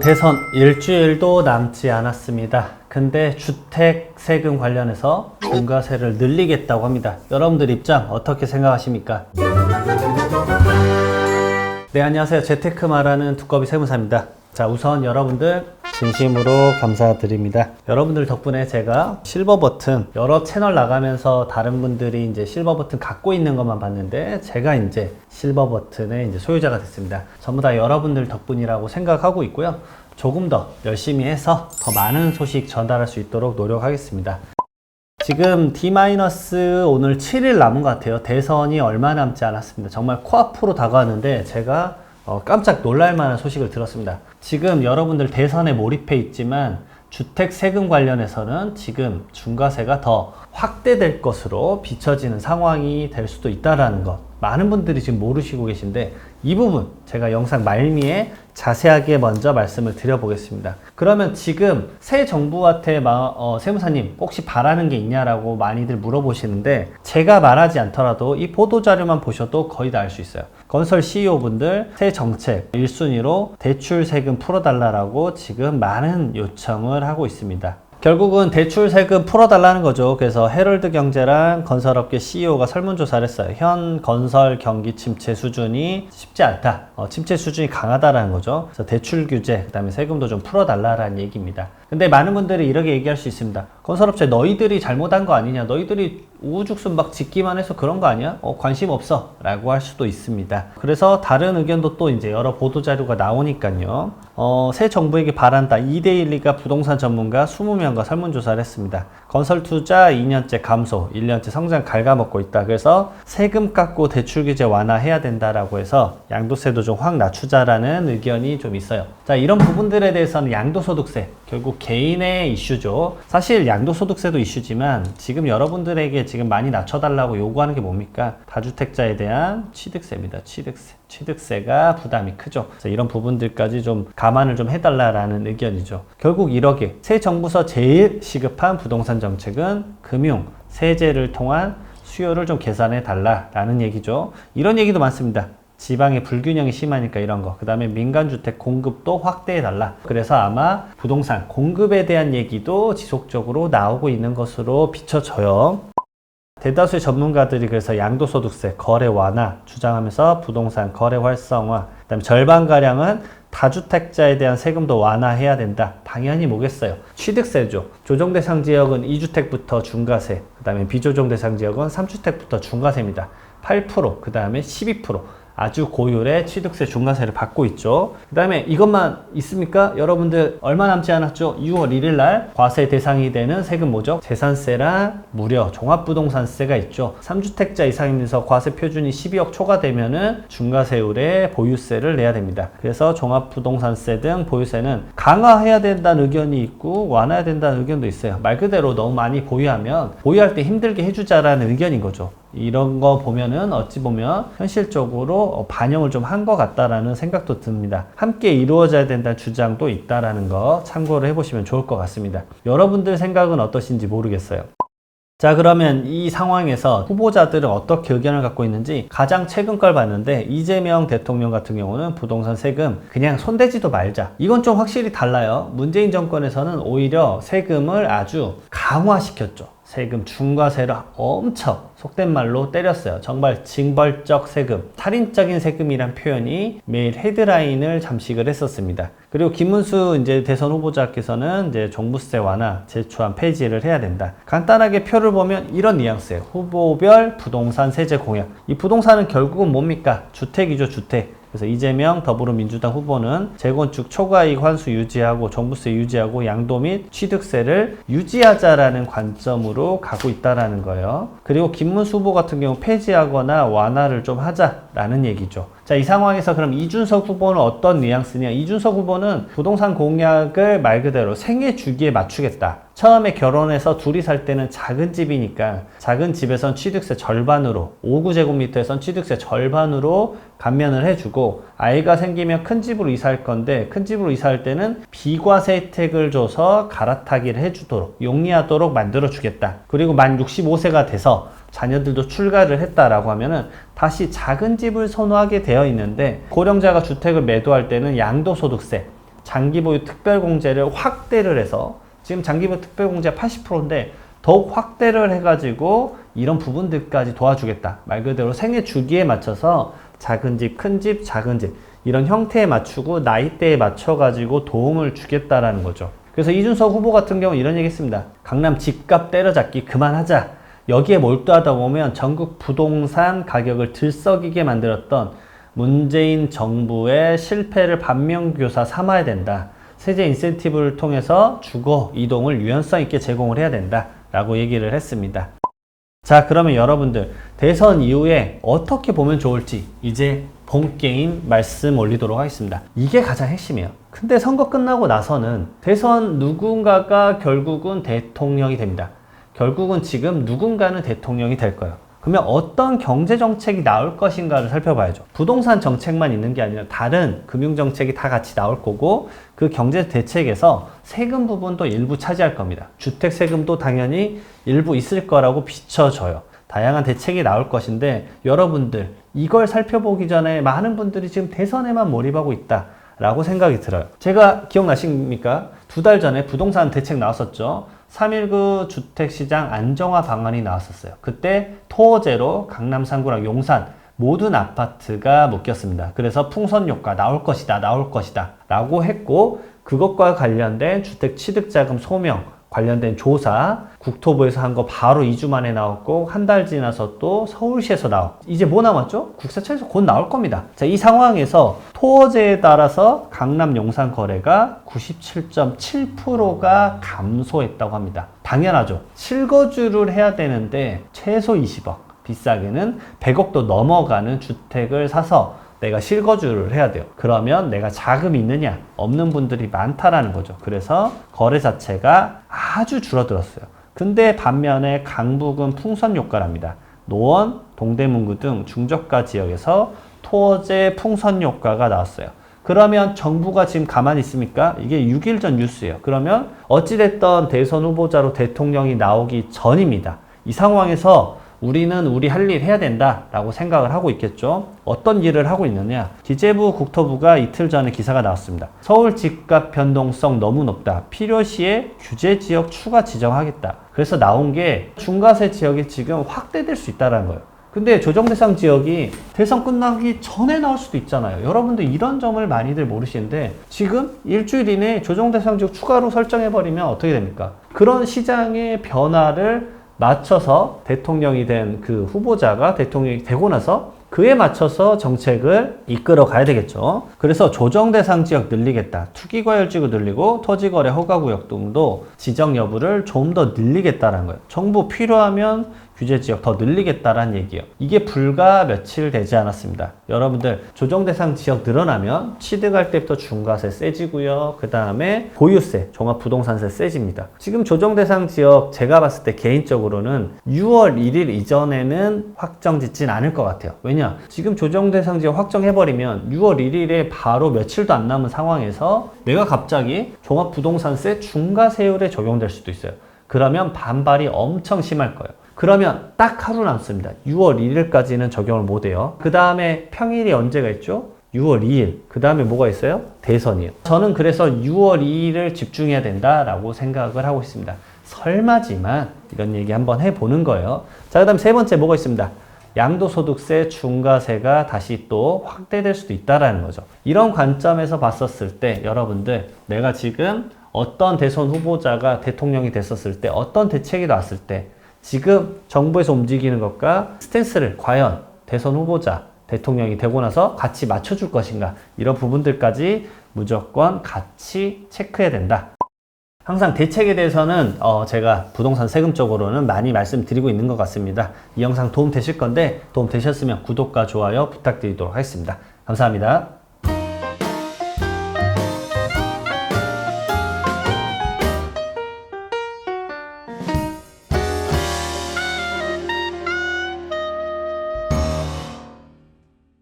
대선 일주일도 남지 않았습니다. 근데 주택 세금 관련해서 중과세를 늘리겠다고 합니다. 여러분들 입장 어떻게 생각하십니까? 네, 안녕하세요. 재테크 말하는 두꺼비 세무사입니다. 자, 우선 여러분들 진심으로 감사드립니다. 여러분들 덕분에 제가 실버 버튼 여러 채널 나가면서 다른 분들이 이제 실버 버튼 갖고 있는 것만 봤는데 제가 이제 실버 버튼의 이제 소유자가 됐습니다. 전부 다 여러분들 덕분이라고 생각하고 있고요. 조금 더 열심히 해서 더 많은 소식 전달할 수 있도록 노력하겠습니다. 지금 D- 오늘 7일 남은 것 같아요. 대선이 얼마 남지 않았습니다. 정말 코앞으로 다가왔는데 제가 깜짝 놀랄 만한 소식을 들었습니다. 지금 여러분들 대선에 몰입해 있지만 주택 세금 관련해서는 지금 중과세가 더 확대될 것으로 비춰지는 상황이 될 수도 있다는 것, 많은 분들이 지금 모르시고 계신데 이 부분 제가 영상 말미에 자세하게 먼저 말씀을 드려보겠습니다. 그러면 지금 새 정부한테 세무사님 혹시 바라는 게 있냐라고 많이들 물어보시는데 제가 말하지 않더라도 이 보도자료만 보셔도 거의 다 알 수 있어요. 건설 CEO분들 새 정책 1순위로 대출 세금 풀어달라고 지금 많은 요청을 하고 있습니다. 결국은 대출 세금 풀어달라는 거죠. 그래서 헤럴드 경제랑 건설업계 CEO가 설문조사를 했어요. 현 건설 경기 침체 수준이 쉽지 않다. 침체 수준이 강하다라는 거죠. 그래서 대출 규제, 그 다음에 세금도 좀 풀어달라는 얘기입니다. 근데 많은 분들이 이렇게 얘기할 수 있습니다. 건설업체 너희들이 잘못한 거 아니냐? 너희들이 우후죽순 막 짓기만 해서 그런 거 아니야? 관심 없어 라고 할 수도 있습니다. 그래서 다른 의견도 또 이제 여러 보도자료가 나오니까요. 새 정부에게 바란다. 2대1리가 부동산 전문가 20명과 설문조사를 했습니다. 건설 투자 2년째 감소, 1년째 성장 갉아먹고 있다. 그래서 세금 깎고 대출 규제 완화해야 된다라고 해서 양도세도 좀 확 낮추자라는 의견이 좀 있어요. 자, 이런 부분들에 대해서는 양도소득세, 결국 개인의 이슈죠. 사실 양도소득세도 이슈지만 지금 여러분들에게 지금 많이 낮춰달라고 요구하는 게 뭡니까? 다주택자에 대한 취득세입니다. 취득세가 부담이 크죠. 그래서 이런 부분들까지 좀 감안을 좀 해달라라는 의견이죠. 결국 이렇게 새 정부서 제일 시급한 부동산 정책은 금융, 세제를 통한 수요를 좀 개선해 달라라는 얘기죠. 이런 얘기도 많습니다. 지방의 불균형이 심하니까 이런 거. 그 다음에 민간주택 공급도 확대해 달라. 그래서 아마 부동산 공급에 대한 얘기도 지속적으로 나오고 있는 것으로 비춰져요. 대다수의 전문가들이 그래서 양도소득세 거래 완화 주장하면서 부동산 거래 활성화, 그 다음에 절반가량은 다주택자에 대한 세금도 완화해야 된다. 당연히 뭐겠어요? 취득세죠. 조정대상 지역은 2주택부터 중과세, 그 다음에 비조정대상 지역은 3주택부터 중과세입니다. 8%, 그 다음에 12%. 아주 고율의 취득세 중과세를 받고 있죠. 그 다음에 이것만 있습니까? 여러분들 얼마 남지 않았죠? 6월 1일 날 과세 대상이 되는 세금 뭐죠? 재산세랑 무려 종합부동산세가 있죠. 3주택자 이상이면서 과세 표준이 12억 초과되면은 중과세율의 보유세를 내야 됩니다. 그래서 종합부동산세 등 보유세는 강화해야 된다는 의견이 있고 완화해야 된다는 의견도 있어요. 말 그대로 너무 많이 보유하면 보유할 때 힘들게 해주자라는 의견인 거죠. 이런 거 보면은 어찌 보면 현실적으로 반영을 좀 한 것 같다라는 생각도 듭니다. 함께 이루어져야 된다는 주장도 있다라는 거 참고를 해보시면 좋을 것 같습니다. 여러분들 생각은 어떠신지 모르겠어요. 자, 그러면 이 상황에서 후보자들은 어떻게 의견을 갖고 있는지 가장 최근 걸 봤는데 이재명 대통령 같은 경우는 부동산 세금 그냥 손대지도 말자. 이건 좀 확실히 달라요. 문재인 정권에서는 오히려 세금을 아주 강화시켰죠. 세금 중과세를 엄청 속된 말로 때렸어요. 정말 징벌적 세금, 살인적인 세금이란 표현이 매일 헤드라인을 잠식을 했었습니다. 그리고 김문수 이제 대선 후보자께서는 이제 종부세 완화, 제초안 폐지를 해야 된다. 간단하게 표를 보면 이런 뉘앙스예요. 후보별 부동산 세제 공약. 이 부동산은 결국은 뭡니까? 주택이죠, 주택. 그래서 이재명 더불어민주당 후보는 재건축 초과이익 환수 유지하고 종부세 유지하고 양도 및 취득세를 유지하자라는 관점으로 가고 있다라는 거예요. 그리고 김문수 후보 같은 경우 폐지하거나 완화를 좀 하자라는 얘기죠. 자, 이 상황에서 그럼 이준석 후보는 어떤 뉘앙스냐? 이준석 후보는 부동산 공약을 말 그대로 생애 주기에 맞추겠다. 처음에 결혼해서 둘이 살 때는 작은 집이니까 작은 집에선 취득세 절반으로 5구제곱미터에선 취득세 절반으로 감면을 해주고 아이가 생기면 큰 집으로 이사할 건데 큰 집으로 이사할 때는 비과세 혜택을 줘서 갈아타기를 해주도록 용이하도록 만들어 주겠다. 그리고 만 65세가 돼서 자녀들도 출가를 했다라고 하면은 다시 작은 집을 선호하게 되어 있는데 고령자가 주택을 매도할 때는 양도소득세 장기 보유 특별공제를 확대를 해서 지금 장기 보유 특별공제가 80%인데 더욱 확대를 해가지고 이런 부분들까지 도와주겠다. 말 그대로 생애 주기에 맞춰서 작은 집, 큰 집, 작은 집 이런 형태에 맞추고 나이대에 맞춰가지고 도움을 주겠다라는 거죠. 그래서 이준석 후보 같은 경우 이런 얘기 했습니다. 강남 집값 때려잡기 그만하자. 여기에 몰두하다 보면 전국 부동산 가격을 들썩이게 만들었던 문재인 정부의 실패를 반면교사 삼아야 된다. 세제 인센티브를 통해서 주거 이동을 유연성 있게 제공을 해야 된다. 라고 얘기를 했습니다. 자, 그러면 여러분들 대선 이후에 어떻게 보면 좋을지 이제 본 게임 말씀 올리도록 하겠습니다. 이게 가장 핵심이에요. 근데 선거 끝나고 나서는 대선 누군가가 결국은 대통령이 됩니다. 결국은 지금 누군가는 대통령이 될 거예요. 그러면 어떤 경제정책이 나올 것인가를 살펴봐야죠. 부동산 정책만 있는 게 아니라 다른 금융정책이 다 같이 나올 거고 그 경제 대책에서 세금 부분도 일부 차지할 겁니다. 주택세금도 당연히 일부 있을 거라고 비춰져요. 다양한 대책이 나올 것인데 여러분들 이걸 살펴보기 전에 많은 분들이 지금 대선에만 몰입하고 있다 라고 생각이 들어요. 제가 기억나십니까? 2달 전에 부동산 대책 나왔었죠. 3.19 주택시장 안정화 방안이 나왔었어요. 그때 토어제로 강남 3구랑 용산 모든 아파트가 묶였습니다. 그래서 풍선효과 나올 것이다 라고 했고 그것과 관련된 주택 취득자금 소명 관련된 조사 국토부에서 한 거 바로 2주 만에 나왔고 한 달 지나서 또 서울시에서 나왔고 이제 뭐 남았죠? 국세청에서 곧 나올 겁니다. 자, 이 상황에서 토어제에 따라서 강남 용산 거래가 97.7%가 감소했다고 합니다. 당연하죠. 실거주를 해야 되는데 최소 20억 비싸게는 100억도 넘어가는 주택을 사서 내가 실거주를 해야 돼요. 그러면 내가 자금이 있느냐? 없는 분들이 많다라는 거죠. 그래서 거래 자체가 아주 줄어들었어요. 근데 반면에 강북은 풍선효과랍니다. 노원, 동대문구 등 중저가 지역에서 토어제 풍선효과가 나왔어요. 그러면 정부가 지금 가만히 있습니까? 이게 6일 전 뉴스예요. 그러면 어찌됐던 대선 후보자로 대통령이 나오기 전입니다. 이 상황에서 우리는 우리 할 일 해야 된다라고 생각을 하고 있겠죠. 어떤 일을 하고 있느냐? 기재부 국토부가 이틀 전에 기사가 나왔습니다. 서울 집값 변동성 너무 높다. 필요시에 규제 지역 추가 지정하겠다. 그래서 나온 게 중과세 지역이 지금 확대될 수 있다는 거예요. 근데 조정 대상 지역이 대선 끝나기 전에 나올 수도 있잖아요. 여러분들 이런 점을 많이들 모르시는데 지금 일주일 이내에 조정 대상 지역 추가로 설정해버리면 어떻게 됩니까? 그런 시장의 변화를 맞춰서 대통령이 된 그 후보자가 대통령이 되고 나서 그에 맞춰서 정책을 이끌어 가야 되겠죠. 그래서 조정 대상 지역 늘리겠다. 투기과열지구 늘리고 토지거래 허가구역 등도 지정 여부를 좀 더 늘리겠다는 거예요. 정부 필요하면 규제 지역 더 늘리겠다라는 얘기예요. 이게 불과 며칠 되지 않았습니다. 여러분들 조정 대상 지역 늘어나면 취득할 때부터 중과세 세지고요. 그 다음에 보유세, 종합부동산세 세집니다. 지금 조정 대상 지역 제가 봤을 때 개인적으로는 6월 1일 이전에는 확정 짓진 않을 것 같아요. 왜냐? 지금 조정 대상 지역 확정해버리면 6월 1일에 바로 며칠도 안 남은 상황에서 내가 갑자기 종합부동산세 중과세율에 적용될 수도 있어요. 그러면 반발이 엄청 심할 거예요. 그러면 딱 하루 남습니다. 6월 1일까지는 적용을 못해요. 그 다음에 평일이 언제가 있죠? 6월 2일. 그 다음에 뭐가 있어요? 대선이에요. 저는 그래서 6월 2일을 집중해야 된다라고 생각을 하고 있습니다. 설마지만 이런 얘기 한번 해보는 거예요. 자, 그 다음 세 번째 뭐가 있습니다? 양도소득세 중과세가 다시 또 확대될 수도 있다라는 거죠. 이런 관점에서 봤었을 때 여러분들 내가 지금 어떤 대선 후보자가 대통령이 됐었을 때 어떤 대책이 나왔을 때 지금 정부에서 움직이는 것과 스탠스를 과연 대선 후보자, 대통령이 되고 나서 같이 맞춰줄 것인가 이런 부분들까지 무조건 같이 체크해야 된다. 항상 대책에 대해서는 제가 부동산 세금 쪽으로는 많이 말씀드리고 있는 것 같습니다. 이 영상 도움 되실 건데 도움 되셨으면 구독과 좋아요 부탁드리도록 하겠습니다. 감사합니다.